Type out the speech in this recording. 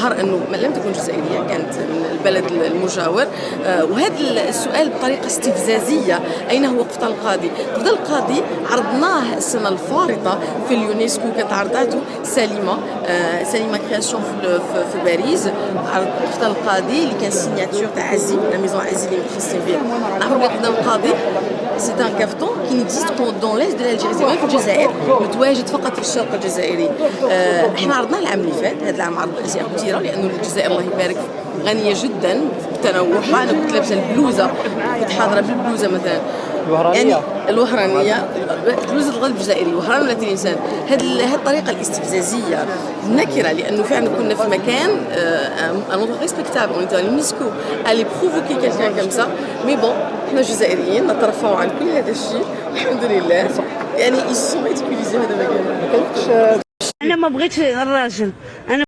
ظهر أنه لم تكن جزائرية، كانت من البلد المجاور. وهذا السؤال بطريقة استفزازية: أين هو قفطان القاضي؟ قفطان القاضي عرضناه السنة الفارطة في اليونسكو، كانت عرضته سليمة كرياسيون في باريس. عرض قفطان القاضي اللي كان سيناتور تاع عزي، لا ميزون عزي اللي متخصصين فيه. نعرفوا بلي قفطان القاضي سي ان كافتون كي نيكزيست دون ليست دو الجزائر، في الجزائر متواجد فقط في الشرق الجزائري. احنا عرضناه العام اللي فات، هذا العام عرض اشياء كثيره لانه الجزائر الله يبارك غنيه جدا بتنوعها. انا كنت لابسه البلوزه، كنت حاضره بالبلوزه مثلا يعني الوهرانيه، بلوزه الغرب الجزائري وهران ولا تلمسان. هذه الطريقه الاستفزازيه النكره، لانه فعلا كنا في مكان ان ريسبكتابل، اون ايتا اليونسكو الي بروفوكي كالكان كم سا. مي بون احنا جزائريين نترفعوا عن كل هذا الشيء الحمد لله. يعني يسمى ريديكوليزي هذا المكان. انا ما بغيتش الراجل، انا